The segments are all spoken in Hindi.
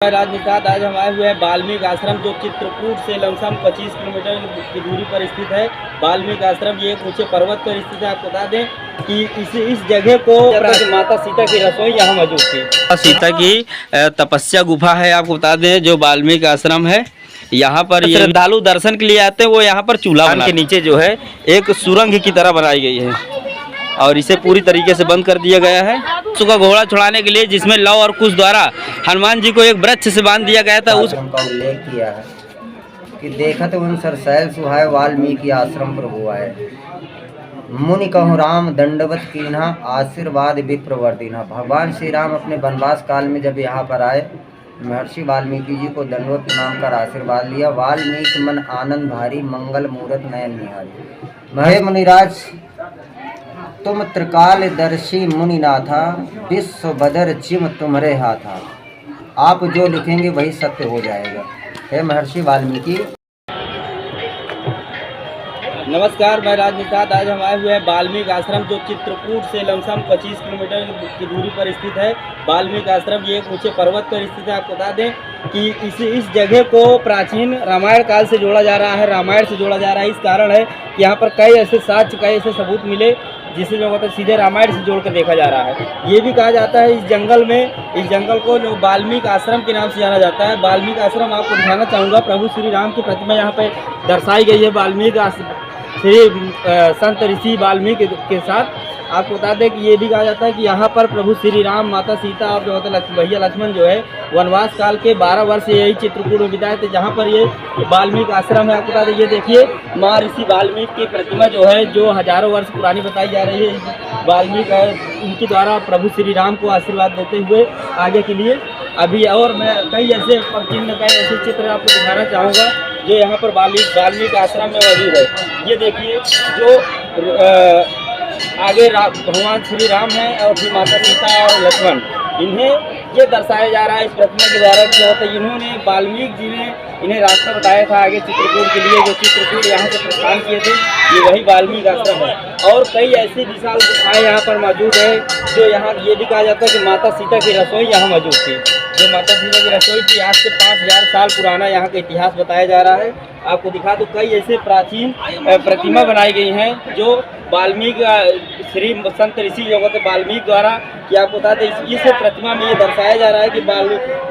राजनिषाद आज हम आए हुए हैं वाल्मीकि आश्रम जो चित्रकूट से लमसम 25 किलोमीटर की दूरी पर स्थित है। वाल्मीकि आश्रम ये एक ऊंचे पर्वत पर स्थित है। आपको बता दें कि इस जगह को माता सीता की रसोई यहाँ मौजूद थी। सीता की तपस्या गुफा है। आपको बता दें जो वाल्मीकि आश्रम है यहाँ पर ये श्रद्धालु दर्शन के लिए आते हैं। वो यहाँ पर चूल्हा के नीचे जो है एक सुरंग की तरह बनाई गई है और इसे पूरी तरीके से बंद कर दिया गया है का घोड़ा छुड़ाने के लिए, जिसमें लव और कुश द्वारा हनुमान जी को एक वृक्ष से बांध दिया गया था। उस का उल्लेख किया है कि देखत उनसर सैल सुहाय वाल्मीकि आश्रम प्रभु आए, मुनि कहु राम दंडवत कीन्हा आशीर्वाद विप्रवर्तिना। भगवान श्री राम अपने वनवास काल में जब यहाँ पर आए, महर्षि वाल्मीकि जी को दंडवत प्रणाम कर आशीर्वाद लिया। वाल्मीकि मन आनंद भारी, मंगल मूरत नयन निहारी। महे मुनिराज तुम त्रिकालदर्शी मुनिनाथा, विश्व बदर चिम तुम्हारे हाथा। आप जो लिखेंगे वही सत्य हो जाएगा। हे महर्षि वाल्मीकि। नमस्कार, मैं राजनिषाद आज हम आए हुए हैं वाल्मीकि आश्रम जो चित्रकूट से लमसम 25 किलोमीटर की दूरी पर स्थित है। वाल्मीकि आश्रम ये एक ऊंचे पर्वत पर स्थित है। आपको बता दें कि इस जगह को प्राचीन रामायण काल से जोड़ा जा रहा है, रामायण से जोड़ा जा रहा है। इस कारण है कि यहाँ पर कई ऐसे साक्ष्य, कई ऐसे सबूत मिले जिसे जो मतलब सीधे रामायण से जोड़कर देखा जा रहा है। ये भी कहा जाता है इस जंगल को जो वाल्मीकि आश्रम के नाम से जाना जाता है। वाल्मीकि आश्रम आपको दिखाना चाहूँगा। प्रभु श्री राम की प्रतिमा यहाँ पे दर्शाई गई है वाल्मीकि श्री संत ऋषि वाल्मीकि के साथ। आपको बता दें कि ये भी कहा जाता है कि यहाँ पर प्रभु श्री राम, माता सीता और जो होता है भैया लक्ष्मण जो है वनवास काल के 12 वर्ष यही चित्रकूट में बिताए थे, जहाँ पर ये वाल्मीकि आश्रम है। आपको बता दें ये देखिए माँ ऋषि वाल्मीकि की प्रतिमा जो है, जो हजारों वर्ष पुरानी बताई जा रही है। वाल्मीकि उनके द्वारा प्रभु श्री राम को आशीर्वाद देते हुए आगे के लिए अभी और मैं कई ऐसे चित्र आपको दिखाना चाहूँगा जो यहाँ पर वाल्मीकि आश्रम में मौजूद है। ये देखिए जो आगे भगवान श्री राम हैं और फिर माता सीता और लक्ष्मण, इन्हें ये दर्शाया जा रहा है इस प्रतिमा के द्वारा कि होता है इन्होंने वाल्मीकि जी ने इन्हें रास्ता बताया था आगे चित्रकूट के लिए। जो चित्रकूट यहाँ से प्रस्थान किए थे ये वही वाल्मीकि आश्रम है। और कई ऐसी विशाल गुफाएँ यहाँ पर मौजूद है जो यहाँ ये भी कहा जाता है कि माता सीता की रसोई यहाँ मौजूद थी। जो माता सीता की रसोई थी आज से 5000 साल पुराना यहाँ का इतिहास बताया जा रहा है। आपको दिखा दूँ कई ऐसे प्राचीन प्रतिमा बनाई गई हैं जो वाल्मीकि श्री संत ऋषि योगत वाल्मीकि द्वारा, कि आपको बता दें इस प्रतिमा में ये दर्शाया जा रहा है कि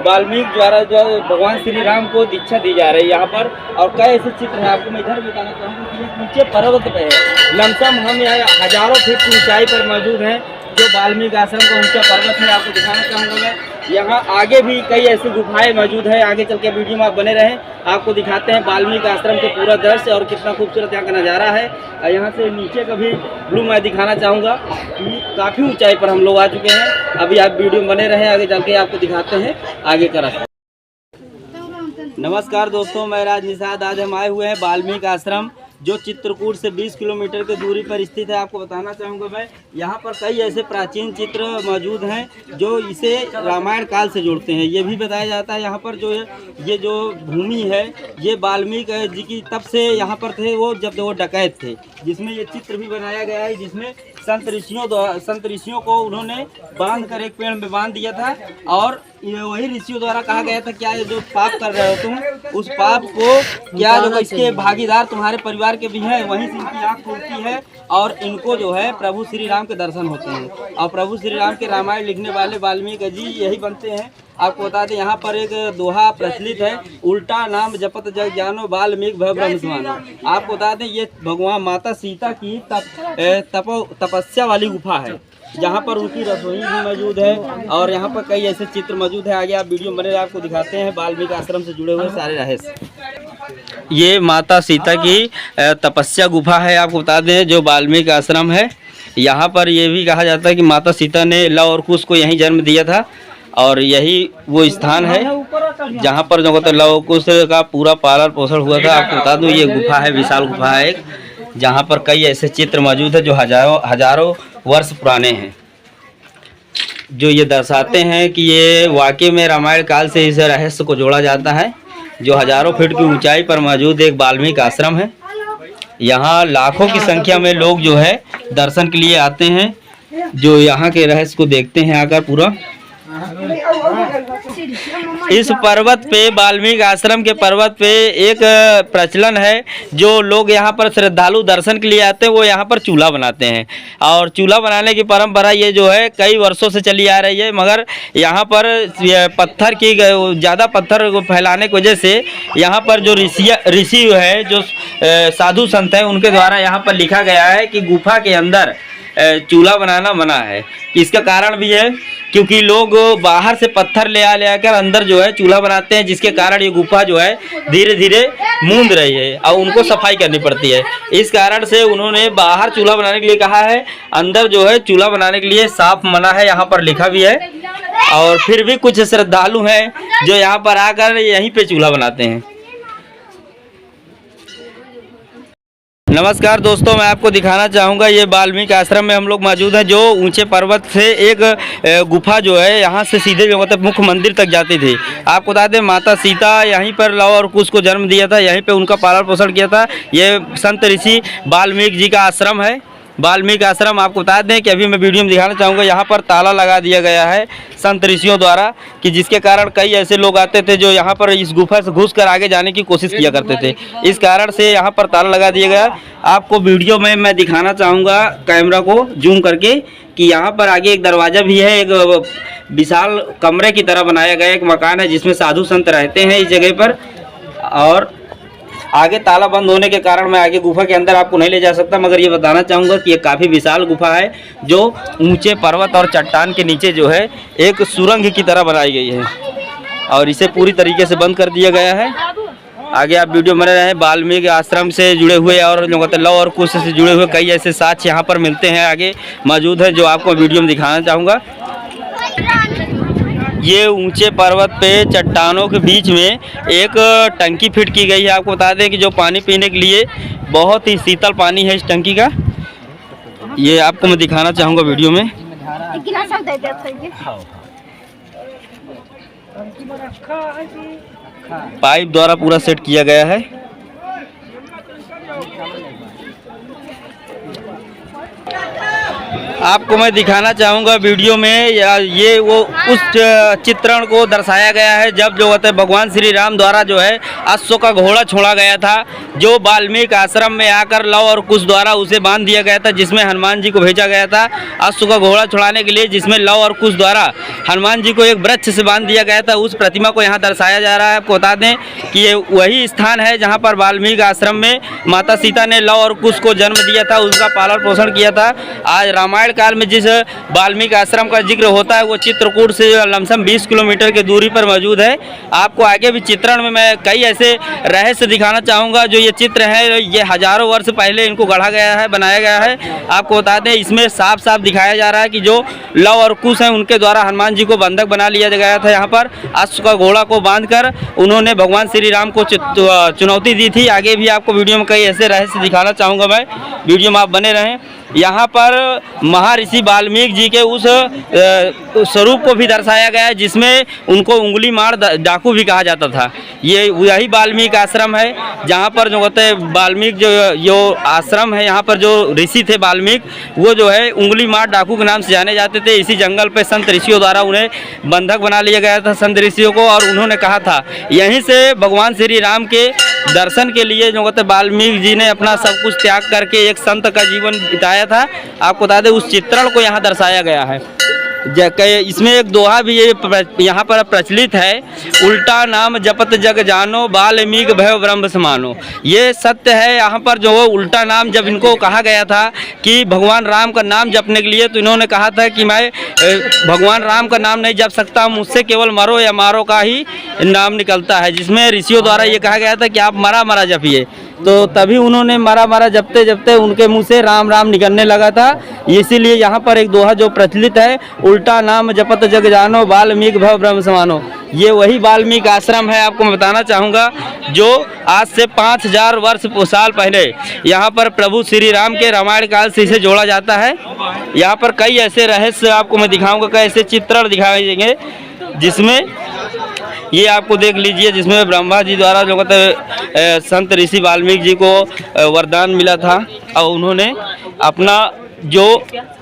वाल्मीकि द्वारा जो भगवान श्री राम को दीक्षा दी जा रही है यहाँ पर। और कई ऐसे चित्र हैं आपको मैं इधर बताना चाहूँगा कि ये ऊंचे पर्वत पे है। लमसम हम यहाँ हजारों फीट की ऊंचाई पर मौजूद हैं जो वाल्मीकि आश्रम का ऊंचा पर्वत है। आपको दिखाना चाहूँगा मैं यहाँ आगे भी कई ऐसी गुफाएं मौजूद है। आगे चल के वीडियो में आप बने रहें, आपको दिखाते हैं वाल्मीकि आश्रम के पूरा दृश्य और कितना खूबसूरत यहाँ का नज़ारा है। यहाँ से नीचे का भी व्यू मैं दिखाना चाहूँगा कि काफ़ी ऊंचाई पर हम लोग आ चुके हैं। अभी आप वीडियो में बने रहें, आगे चल के आपको दिखाते हैं आगे का रास्ता। नमस्कार दोस्तों, मैं राजनिषाद आज हम आए हुए हैं वाल्मीकि आश्रम जो चित्रकूट से 20 किलोमीटर की दूरी पर स्थित है। आपको बताना चाहूँगा मैं यहाँ पर कई ऐसे प्राचीन चित्र मौजूद हैं जो इसे रामायण काल से जोड़ते हैं। ये भी बताया जाता है यहाँ पर जो ये जो भूमि है ये वाल्मीकि जी की तब से यहाँ पर थे वो जब वो डकैत थे, जिसमें ये चित्र भी बनाया गया है जिसमें संत ऋषियों को उन्होंने बांध कर एक पेड़ में बांध दिया था और वही ऋषियों द्वारा कहा गया था क्या ये जो पाप कर रहे हो तुम, उस पाप को क्या जो इसके भागीदार तुम्हारे परिवार के भी हैं, वहीं से इनकी आँख खुलती है और इनको जो है प्रभु श्री राम के दर्शन होते हैं। और प्रभु श्री राम के रामायण लिखने वाले वाल्मीकि जी यही बनते हैं। आपको बता दें यहाँ पर एक दोहा प्रचलित है, उल्टा नाम जपत जग जानो वाल्मीकि भव ब्रह्म समानो। आपको बता दें ये भगवान माता सीता की तपस्या वाली गुफा है जहाँ पर उनकी रसोई भी मौजूद है और यहाँ पर कई ऐसे चित्र मौजूद है। आगे आप वीडियो बने आपको दिखाते हैं वाल्मीकि आश्रम से जुड़े हुए सारे रहस्य। ये माता सीता की तपस्या गुफा है। आपको बता दें जो वाल्मीकि आश्रम है यहाँ पर ये भी कहा जाता है कि माता सीता ने लव और कुश को यहीं जन्म दिया था और यही वो स्थान है जहाँ पर जो होता है लव कुश का पूरा पालन पोषण हुआ था। आपको बता दूँ ये गुफा है, विशाल गुफा है एक, जहाँ पर कई ऐसे चित्र मौजूद है जो हजारों वर्ष पुराने हैं, जो ये दर्शाते हैं कि ये वाकई में रामायण काल से इस रहस्य को जोड़ा जाता है। जो हजारों फीट की ऊंचाई पर मौजूद एक वाल्मीकि आश्रम है। यहाँ लाखों की संख्या में लोग जो है दर्शन के लिए आते हैं, जो यहाँ के रहस्य को देखते हैं आकर पूरा। इस पर्वत पे, वाल्मीकि आश्रम के पर्वत पे एक प्रचलन है, जो लोग यहाँ पर श्रद्धालु दर्शन के लिए आते हैं वो यहाँ पर चूल्हा बनाते हैं। और चूल्हा बनाने की परंपरा ये जो है कई वर्षों से चली आ रही है, मगर यहाँ पर पत्थर की ज़्यादा पत्थर को फैलाने की वजह से यहाँ पर जो ऋषि है, जो साधु संत हैं, उनके द्वारा यहाँ पर लिखा गया है कि गुफा के अंदर चूल्हा बनाना मना है। इसका कारण भी है क्योंकि लोग बाहर से पत्थर ले आकर अंदर जो है चूल्हा बनाते हैं, जिसके कारण ये गुफा जो है धीरे धीरे मूंद रही है और उनको सफाई करनी पड़ती है। इस कारण से उन्होंने बाहर चूल्हा बनाने के लिए कहा है, अंदर जो है चूल्हा बनाने के लिए साफ मना है, यहाँ पर लिखा भी है। और फिर भी कुछ श्रद्धालु हैं जो यहाँ पर आकर यहीं पे चूल्हा बनाते हैं। नमस्कार दोस्तों, मैं आपको दिखाना चाहूँगा, ये वाल्मीकि आश्रम में हम लोग मौजूद हैं, जो ऊंचे पर्वत से एक गुफा जो है यहाँ से सीधे मतलब मुख्य मंदिर तक जाती थी। आपको बता दें, माता सीता यहीं पर लव और कुश को जन्म दिया था, यहीं पे उनका पालन पोषण किया था। ये संत ऋषि वाल्मीकि जी का आश्रम है, वाल्मीकि आश्रम। आपको बता दें कि अभी मैं वीडियो में दिखाना चाहूँगा, यहाँ पर ताला लगा दिया गया है संत ऋषियों द्वारा, कि जिसके कारण कई ऐसे लोग आते थे जो यहाँ पर इस गुफा से घुसकर आगे जाने की कोशिश किया करते थे। इस कारण से यहाँ पर ताला लगा दिया गया। आपको वीडियो में मैं दिखाना चाहूँगा कैमरा को जूम करके कि यहाँ पर आगे एक दरवाज़ा भी है, एक विशाल कमरे की तरह बनाया गया एक मकान है जिसमें साधु संत रहते हैं इस जगह पर। और आगे ताला बंद होने के कारण मैं आगे गुफा के अंदर आपको नहीं ले जा सकता, मगर ये बताना चाहूँगा कि ये काफ़ी विशाल गुफा है, जो ऊंचे पर्वत और चट्टान के नीचे जो है एक सुरंग की तरह बनाई गई है और इसे पूरी तरीके से बंद कर दिया गया है। आगे आप वीडियो बने रहे। वाल्मीकि आश्रम से जुड़े हुए और जो कहते हैं लव और कुश से जुड़े हुए कई ऐसे साक्ष्य यहाँ पर मिलते हैं, आगे मौजूद है, जो आपको वीडियो में दिखाना चाहूँगा। ये ऊंचे पर्वत पे चट्टानों के बीच में एक टंकी फिट की गई है। आपको बता दें कि जो पानी पीने के लिए बहुत ही शीतल पानी है इस टंकी का, ये आपको मैं दिखाना चाहूँगा वीडियो में। पाइप द्वारा पूरा सेट किया गया है। आपको मैं दिखाना चाहूँगा वीडियो में, ये वो उस चित्रण को दर्शाया गया है जब जो होता है भगवान श्री राम द्वारा जो है अश्व का घोड़ा छोड़ा गया था, जो वाल्मीकि आश्रम में आकर लव और कुश द्वारा उसे बांध दिया गया था, जिसमें हनुमान जी को भेजा गया था अश्व का घोड़ा छुड़ाने के लिए, जिसमें लव और कुश द्वारा हनुमान जी को एक वृक्ष से बांध दिया गया था। उस प्रतिमा को यहाँ दर्शाया जा रहा है। आपको बता दें कि ये वही स्थान है जहाँ पर वाल्मीकि आश्रम में माता सीता ने लव और कुश को जन्म दिया था, उसका पालन पोषण किया था। आज रामायण काल में जिस वाल्मीकि आश्रम का जिक्र होता है वो चित्रकूट से लमसम 20 किलोमीटर की दूरी पर मौजूद है। आपको आगे भी चित्रण में मैं कई ऐसे रहस्य दिखाना चाहूँगा। जो ये चित्र है ये हजारों वर्ष पहले इनको गढ़ा गया है, बनाया गया है। आपको बता दें इसमें साफ साफ दिखाया जा रहा है कि जो लव और कुश हैं उनके द्वारा हनुमान जी को बंधक बना लिया गया था। यहाँ पर अश्व का घोड़ा को बांधकर उन्होंने भगवान श्री राम को चुनौती दी थी। आगे भी आपको वीडियो में कई ऐसे रहस्य दिखाना चाहूँगा मैं, वीडियो में आप बने रहें। यहाँ पर महर्षि वाल्मीकि जी के उस स्वरूप को भी दर्शाया गया है जिसमें उनको उंगली मार डाकू भी कहा जाता था। ये यही वाल्मीकि आश्रम है जहाँ पर जो होते हैं वाल्मीकि जो आश्रम है, यहाँ पर जो ऋषि थे वाल्मीकि, वो जो है उंगली मार डाकू के नाम से जाने जाते थे। इसी जंगल पे संत ऋषियों द्वारा उन्हें बंधक बना लिया गया था, संत ऋषियों को, और उन्होंने कहा था यहीं से भगवान श्री राम के दर्शन के लिए जो होते वाल्मीकि जी ने अपना सब कुछ त्याग करके एक संत का जीवन बिताया था। आपको बता दें उस चित्रण को यहाँ दर्शाया गया है। इसमें एक दोहा भी ये यहाँ पर प्रचलित है, उल्टा नाम जपत जग जानो, वाल्मीकि भय ब्रह्म समानो। ये सत्य है। यहाँ पर जो उल्टा नाम जब इनको कहा गया था कि भगवान राम का नाम जपने के लिए, तो इन्होंने कहा था कि मैं भगवान राम का नाम नहीं जप सकता, मुझसे केवल मरो या मारो का ही नाम निकलता है, जिसमें ऋषियों द्वारा ये कहा गया था कि आप मरा मरा जपिए। तो तभी उन्होंने मरा मरा जपते जपते उनके मुंह से राम राम निकलने लगा था। इसीलिए यहाँ पर एक दोहा जो प्रचलित है, उल्टा नाम जपत जग जानो, वाल्मीकि भव ब्रह्म समानो। ये वही वाल्मीकि आश्रम है। आपको मैं बताना चाहूँगा जो आज से 5000 साल पहले यहाँ पर प्रभु श्री राम के रामायण काल से इसे जोड़ा जाता है। यहाँ पर कई ऐसे रहस्य आपको मैं दिखाऊँगा, कई ऐसे चित्रण दिखाए जाएंगे जिसमें ये आपको देख लीजिए, जिसमें ब्रह्मा जी द्वारा जो कहते संत ऋषि वाल्मीकि जी को वरदान मिला था और उन्होंने अपना जो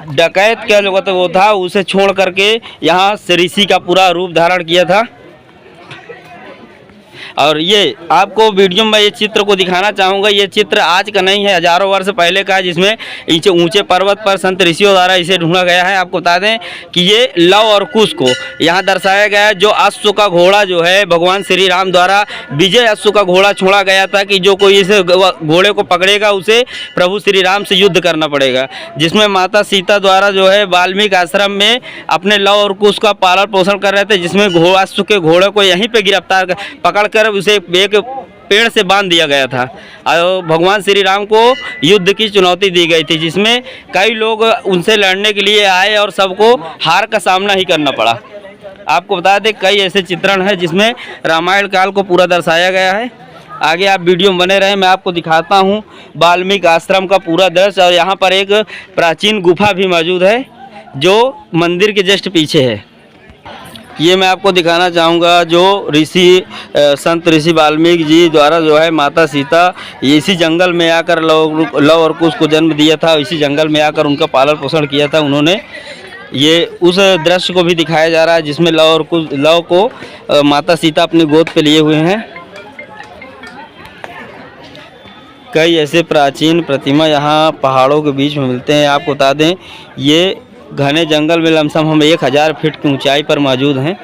डकैत का जो वो था उसे छोड़ करके यहाँ ऋषि का पूरा रूप धारण किया था। और ये आपको वीडियो में ये चित्र को दिखाना चाहूँगा। ये चित्र आज का नहीं है, हजारों वर्ष पहले का है, जिसमें ऊंचे ऊंचे पर्वत पर संत ऋषियों द्वारा इसे ढूंढा गया है। आपको बता दें कि ये लव और कुश को यहाँ दर्शाया गया है। जो अश्व का घोड़ा जो है भगवान श्री राम द्वारा विजय अश्व का घोड़ा छोड़ा गया था कि जो कोई इस घोड़े को पकड़ेगा उसे प्रभु श्री राम से युद्ध करना पड़ेगा। जिसमें माता सीता द्वारा जो है वाल्मीकि आश्रम में अपने लव और कुश का पालन पोषण कर रहे थे, जिसमें अश्व के घोड़े को यहीं पर गिरफ्तार पकड़ कर उसे एक पेड़ से बांध दिया गया था। और भगवान श्री राम को युद्ध की चुनौती दी गई थी, जिसमें कई लोग उनसे लड़ने के लिए आए और सबको हार का सामना ही करना पड़ा। आपको बता दें कई ऐसे चित्रण हैं जिसमें रामायण काल को पूरा दर्शाया गया है। आगे आप वीडियो में बने रहें, मैं आपको दिखाता हूँ वाल्मीकि आश्रम का पूरा दृश्य। और यहाँ पर एक प्राचीन गुफा भी मौजूद है जो मंदिर के जस्ट पीछे है। ये मैं आपको दिखाना चाहूँगा जो संत ऋषि वाल्मीकि जी द्वारा जो है माता सीता इसी जंगल में आकर लव और कुश को जन्म दिया था। इसी जंगल में आकर उनका पालन पोषण किया था उन्होंने। ये उस दृश्य को भी दिखाया जा रहा है जिसमें लव को माता सीता अपनी गोद पे लिए हुए हैं। कई ऐसे प्राचीन प्रतिमा यहाँ पहाड़ों के बीच में मिलते हैं। आपको बता दें ये घने जंगल में लमसम हम 1000 फीट की ऊंचाई पर मौजूद हैं।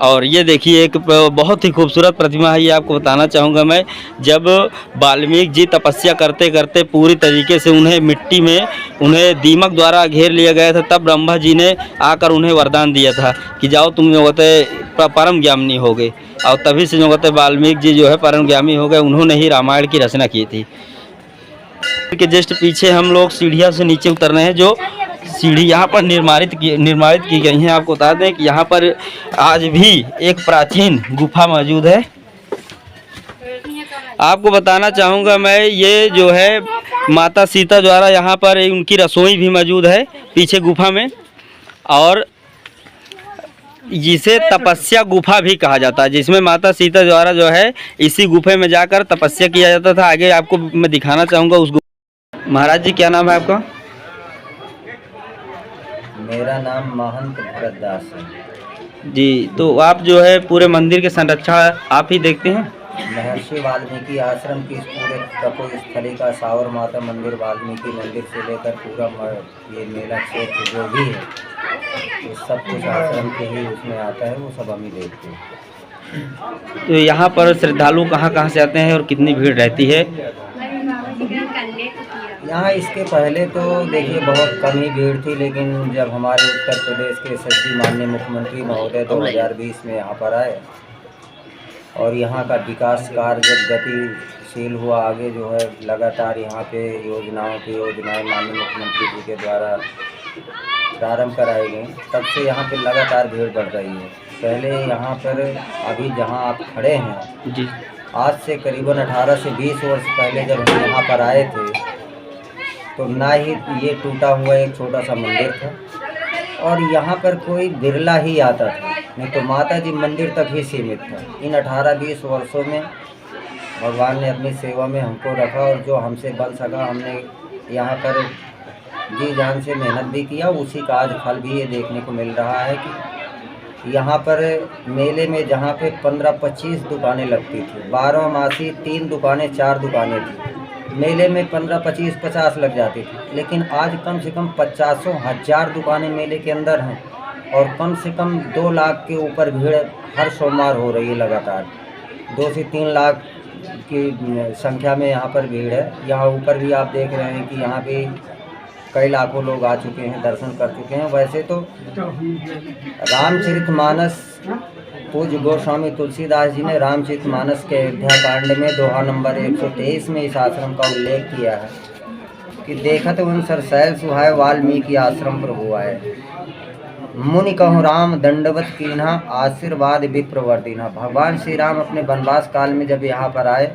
और ये देखिए एक बहुत ही खूबसूरत प्रतिमा है। ये आपको बताना चाहूँगा मैं, जब वाल्मीकि जी तपस्या करते करते पूरी तरीके से उन्हें मिट्टी में उन्हें दीमक द्वारा घेर लिया गया था, तब ब्रह्मा जी ने आकर उन्हें वरदान दिया था कि जाओ तुम जो होते परम ज्ञानी हो गए। और तभी से जो होते वाल्मीकि जी जो है परम ज्ञानी हो गए। उन्होंने ही रामायण की रचना की थी। के जस्ट पीछे हम लोग सीढ़ियों से नीचे उतर रहे हैं। जो सीढ़ी यहाँ पर निर्माणित की गई हैं। आपको बता दें कि यहाँ पर आज भी एक प्राचीन गुफा मौजूद है। आपको बताना चाहूँगा मैं, ये जो है माता सीता द्वारा यहाँ पर उनकी रसोई भी मौजूद है पीछे गुफा में, और जिसे तपस्या गुफा भी कहा जाता है, जिसमें माता सीता द्वारा जो है इसी गुफे में जाकर तपस्या किया जाता था। आगे आपको मैं दिखाना चाहूँगा उस महाराज जी क्या नाम है आपका? मेरा नाम महंत भरतदास है जी। तो आप जो है पूरे मंदिर के संरक्षण आप ही देखते हैं? महर्षि वाल्मीकि आश्रम की इस पूरे तपो स्थली का सावर माता मंदिर, वाल्मीकि मंदिर से लेकर पूरा ये मेला क्षेत्र जो भी है ये सब कुछ आश्रम के ही उसमें आता है, वो सब हम ही देखते हैं। तो यहाँ पर श्रद्धालु कहाँ कहाँ से आते हैं और कितनी भीड़ रहती है? यहाँ इसके पहले तो देखिए बहुत कम ही भीड़ थी, लेकिन जब हमारे उत्तर प्रदेश के यशस्वी माननीय मुख्यमंत्री महोदय 2020 में यहाँ पर आए और यहाँ का विकास कार्य जब गतिशील हुआ, आगे जो है लगातार यहाँ पे योजनाएं माननीय मुख्यमंत्री जी के द्वारा प्रारंभ कराई गई, तब से यहाँ पे लगातार भीड़ बढ़ रही है। पहले यहाँ पर अभी जहाँ आप खड़े हैं जी, आज से करीबन 18 से 20 वर्ष पहले जब हम यहाँ पर आए थे तो ना ही ये टूटा हुआ एक छोटा सा मंदिर था और यहाँ पर कोई बिरला ही आता था, नहीं तो माता जी मंदिर तक ही सीमित था। इन 18-20 वर्षों में भगवान ने अपनी सेवा में हमको रखा और जो हमसे बन सका हमने यहाँ पर जी जान से मेहनत भी किया, उसी का आज फल भी ये देखने को मिल रहा है कि यहाँ पर मेले में जहाँ पे 15-25 दुकानें लगती थी, 12 मासी 3 दुकानें 4 दुकानें थी, मेले में 15-25-50 लग जाती थी, लेकिन आज कम से कम 50,000 दुकानें मेले के अंदर हैं और कम से कम 2 लाख के ऊपर भीड़ हर सोमवार हो रही है। लगातार 2 से 3 लाख की संख्या में यहाँ पर भीड़ है। यहाँ ऊपर भी आप देख रहे हैं कि यहाँ पे कई लाखों लोग आ चुके हैं, दर्शन कर चुके हैं। वैसे तो रामचरितमानस पूज्य गोस्वामी तुलसीदास जी ने रामचरितमानस के अयोध्याकांड में दोहा नंबर 123 में इस आश्रम का उल्लेख किया है कि देखत उनसर शैल सुहाय वाल्मीकि आश्रम प्रभु आए, मुनि कहूँ राम दंडवत कीन्हा आशीर्वाद विप्रवर्तिना। भगवान श्री राम अपने वनवास काल में जब यहाँ पर आए,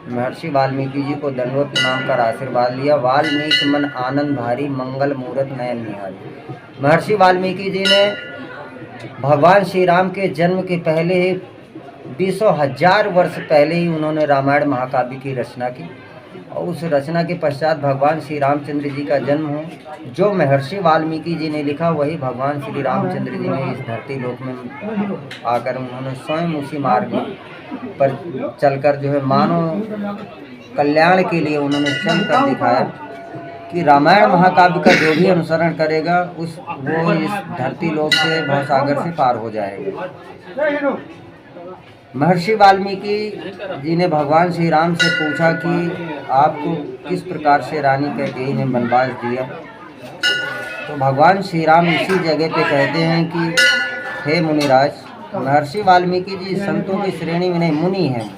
महर्षि वाल्मीकि जी को दंडवत प्रणाम कर आशीर्वाद लिया। वाल्मीकि मन आनंद भारी मंगल मूरत नयन निहारी। महर्षि वाल्मीकि जी ने भगवान श्री राम के जन्म के पहले ही 20,000 वर्ष पहले ही उन्होंने रामायण महाकाव्य की रचना की और उस रचना के पश्चात भगवान श्री रामचंद्र जी का जन्म हो। जो महर्षि वाल्मीकि जी ने लिखा वही भगवान श्री रामचंद्र जी ने इस धरती लोक में आकर उन्होंने स्वयं उसी मार्ग पर चलकर जो है मानव कल्याण के लिए उन्होंने चल कर दिखाया कि रामायण महाकाव्य का जो भी अनुसरण करेगा वो इस धरती लोक से भवसागर से पार हो जाएगा। महर्षि वाल्मीकि जी ने भगवान श्री राम से पूछा कि आपको किस प्रकार से रानी कैकेयी ने वनवास दिया। तो भगवान श्री राम इसी जगह पे कहते हैं कि हे मुनिराज, महर्षि वाल्मीकि जी संतों की श्रेणी में नहीं मुनि हैं।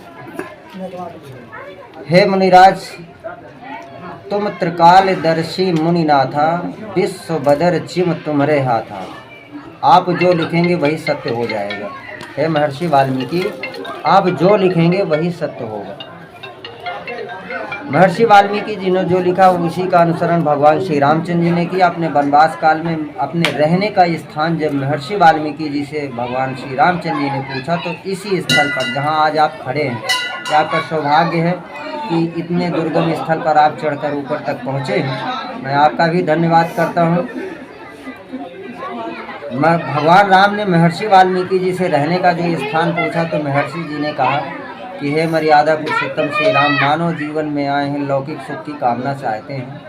हे मुनिराज, तुम त्रिकालदर्शी मुनिनाथा, विश्व बदर जिम तुम्हारे हाथा। आप जो लिखेंगे वही सत्य हो जाएगा। हे महर्षि वाल्मीकि, आप जो लिखेंगे वही सत्य होगा। महर्षि वाल्मीकि जी ने जो लिखा उसी का अनुसरण भगवान श्री रामचंद्र जी ने किया। अपने वनवास काल में अपने रहने का स्थान जब महर्षि वाल्मीकि जी से भगवान श्री रामचंद्र जी ने पूछा तो इसी स्थल पर जहां आज आप खड़े हैं, क्या आपका सौभाग्य है कि इतने दुर्गम स्थल पर आप चढ़कर ऊपर तक पहुँचे हैं। मैं आपका भी धन्यवाद करता हूँ। भगवान राम ने महर्षि वाल्मीकि जी से रहने का जो स्थान पूछा तो महर्षि जी ने कहा कि हे मर्यादा पुरुषोत्तम श्री राम, मानव जीवन में आए हैं, लौकिक सुख की कामना चाहते हैं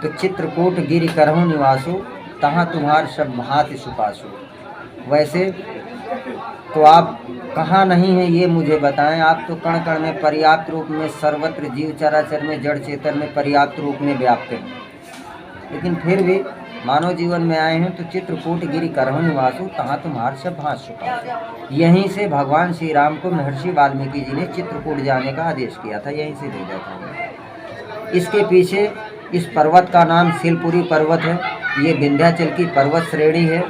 तो चित्रकूट गिरि करहु निवासु, तहाँ तुम्हार सब भांति सुपासु। वैसे तो आप कहाँ नहीं हैं ये मुझे बताएं। आप तो कण कण में पर्याप्त रूप में, सर्वत्र जीव चराचर में, जड़ चेतन में पर्याप्त रूप में व्याप्त हैं, लेकिन फिर भी मानव जीवन में आए हैं तो चित्रकूट गिरि करहु निवासु, तहाँ तुम्हार सब भांति सुपासु। यहीं से भगवान श्री राम को महर्षि वाल्मीकि जी ने चित्रकूट जाने का आदेश किया था, यहीं से भेजा था। इसके पीछे इस पर्वत का नाम शिलपुरी पर्वत है। ये विंध्याचल की पर्वत श्रेणी है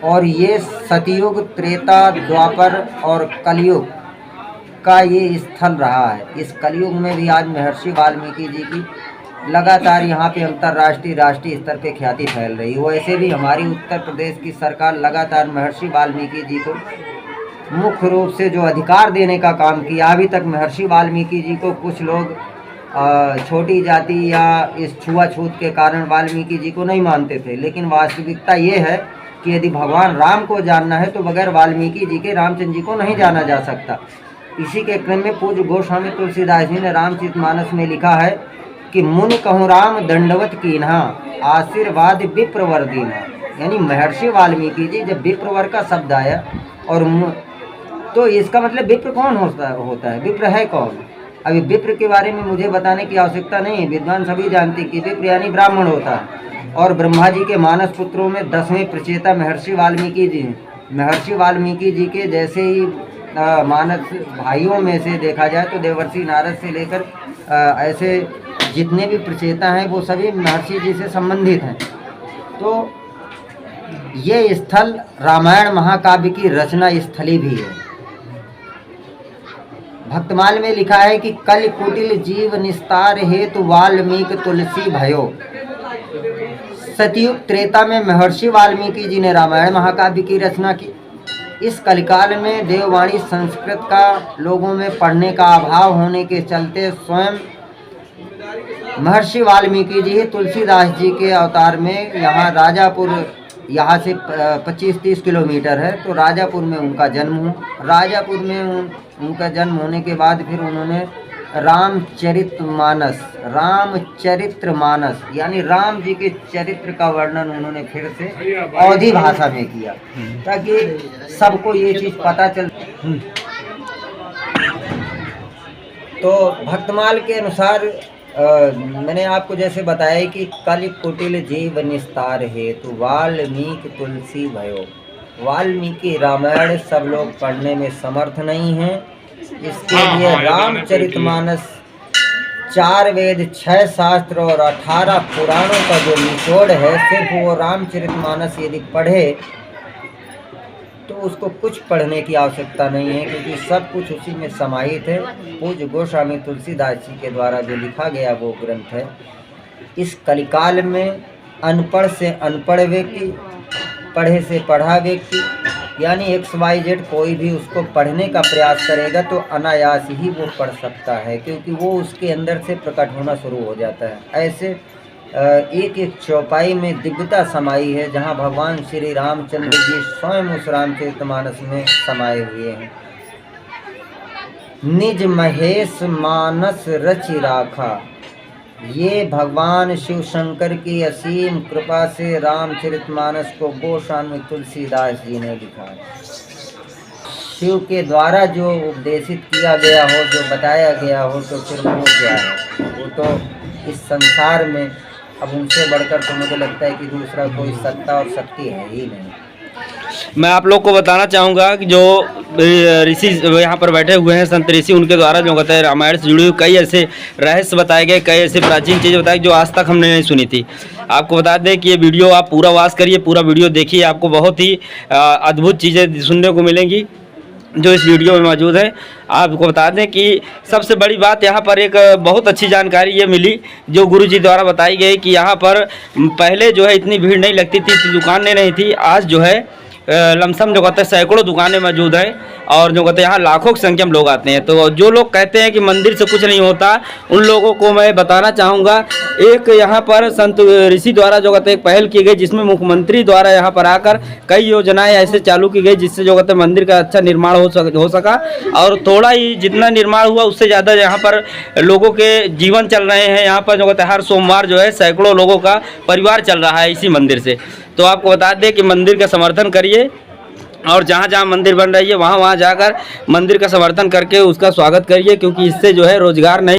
और ये सतयुग, त्रेता, द्वापर और कलयुग का ये स्थल रहा है। इस कलयुग में भी आज महर्षि वाल्मीकि जी की लगातार यहाँ पे अंतर्राष्ट्रीय, राष्ट्रीय स्तर पे ख्याति फैल रही है। वैसे भी हमारी उत्तर प्रदेश की सरकार लगातार महर्षि वाल्मीकि जी को मुख्य रूप से जो अधिकार देने का काम किया। अभी तक महर्षि वाल्मीकि जी को कुछ लोग छोटी जाति या इस छुआछूत के कारण वाल्मीकि जी को नहीं मानते थे, लेकिन वास्तविकता ये है कि यदि भगवान राम को जानना है तो बगैर वाल्मीकि जी के रामचंद्र जी को नहीं जाना जा सकता। इसी के क्रम में पूज्य गोस्वामी तुलसीदास जी ने रामचरितमानस में लिखा है कि मुनि कहूँ राम दंडवत कीन्हा, आशीर्वाद विप्रवर दीना। यानी महर्षि वाल्मीकि जी जब विप्रवर का शब्द आया और तो इसका मतलब विप्र कौन होता है, विप्र है कौन। अभी विप्र के बारे में मुझे बताने की आवश्यकता नहीं है, विद्वान सभी जानते हैं कि विप्र यानी ब्राह्मण होता है। और ब्रह्मा जी के मानस पुत्रों में 10वें प्रचेता महर्षि वाल्मीकि जी हैं। महर्षि वाल्मीकि जी के जैसे ही मानस भाइयों में से देखा जाए तो देवर्षि नारद से लेकर ऐसे जितने भी प्रचेता हैं वो सभी महर्षि जी से संबंधित हैं। तो ये स्थल रामायण महाकाव्य की रचना स्थली भी है। भक्तमाल में लिखा है कि कल कुटिल जीव निस्तार हेतु वाल्मीकि तुलसी भयो। सतयुग त्रेता में महर्षि वाल्मीकि जी ने रामायण महाकाव्य की रचना की। इस कलिकाल में देववाणी संस्कृत का लोगों में पढ़ने का अभाव होने के चलते स्वयं महर्षि वाल्मीकि जी तुलसीदास जी के अवतार में यहाँ राजापुर, यहाँ से 25-30 किलोमीटर है, तो राजापुर में उनका जन्म हुआ। राजापुर में उनका जन्म होने के बाद फिर उन्होंने रामचरितमानस यानी राम जी के चरित्र का वर्णन उन्होंने फिर से अवधी भाषा में किया ताकि सबको ये चीज़ पता चल। तो भक्तमाल के अनुसार मैंने आपको जैसे बताया कि कलि कुटिल जीव निस्तार हेतु वाल्मीकि तुलसी भयो। वाल्मीकि रामायण सब लोग पढ़ने में समर्थ नहीं हैं, इसके लिए रामचरितमानस 4 वेद 6 शास्त्र और 18 पुराणों का जो निचोड़ है, सिर्फ वो रामचरितमानस यदि पढ़े तो उसको कुछ पढ़ने की आवश्यकता नहीं है, क्योंकि सब कुछ उसी में समाहित है। पूज्य गोस्वामी तुलसीदास जी के द्वारा जो लिखा गया वो ग्रंथ है। इस कलिकाल में अनपढ़ से अनपढ़ व्यक्ति, पढ़े से पढ़ा व्यक्ति यानी XYZ कोई भी उसको पढ़ने का प्रयास करेगा तो अनायास ही वो पढ़ सकता है, क्योंकि वो उसके अंदर से प्रकट होना शुरू हो जाता है। ऐसे एक एक चौपाई में दिव्यता समाई है, जहाँ भगवान श्री रामचंद्र जी स्वयं उस रामचरितमानस में समाये हुए हैं। निज महेश मानस रचि राखा, ये भगवान शिव शंकर की असीम कृपा से रामचरितमानस को गोस्वामी तुलसीदास जी ने लिखा है। शिव के द्वारा जो उपदेशित किया गया हो, जो बताया गया हो, तो फिर वो क्या है? वो तो इस संसार में अब उनसे बढ़कर तो मुझे लगता है कि दूसरा कोई सत्ता और शक्ति है ही नहीं। मैं आप लोग को बताना चाहूँगा कि जो ऋषि यहाँ पर बैठे हुए हैं, संत ऋषि, उनके द्वारा जो कहते हैं रामायण से जुड़े हुए कई ऐसे रहस्य बताए गए, कई ऐसे प्राचीन चीज़ें बताई जो आज तक हमने नहीं सुनी थी। आपको बता दें कि ये वीडियो आप पूरा वॉच करिए, पूरा वीडियो देखिए, आपको बहुत ही अद्भुत चीज़ें सुनने को मिलेंगी जो इस वीडियो में मौजूद है। आपको बता दें कि सबसे बड़ी बात यहाँ पर एक बहुत अच्छी जानकारी ये मिली जो गुरु जी द्वारा बताई गई कि यहाँ पर पहले जो है इतनी भीड़ नहीं लगती थी, दुकानें नहीं थी। आज जो है लमसम जो कहते हैं सैकड़ों दुकानें मौजूद हैं और जो कहते हैं यहाँ लाखों की संख्या में लोग आते हैं। तो जो लोग कहते हैं कि मंदिर से कुछ नहीं होता, उन लोगों को मैं बताना चाहूँगा, एक यहाँ पर संत ऋषि द्वारा जो कहते हैं एक पहल की गई, जिसमें मुख्यमंत्री द्वारा यहाँ पर आकर कई योजनाएं ऐसे चालू की गई जिससे जो कहते हैं मंदिर का अच्छा निर्माण हो सका। और थोड़ा ही जितना निर्माण हुआ उससे ज़्यादा यहाँ पर लोगों के जीवन चल रहे हैं। यहाँ पर जो कहते हैं हर सोमवार जो है सैकड़ों लोगों का परिवार चल रहा है इसी मंदिर से। तो आपको बता दें कि मंदिर का समर्थन करिए और जहाँ जहाँ मंदिर बन रही है वहाँ वहाँ जाकर मंदिर का समर्थन करके उसका स्वागत करिए, क्योंकि इससे जो है रोजगार नहीं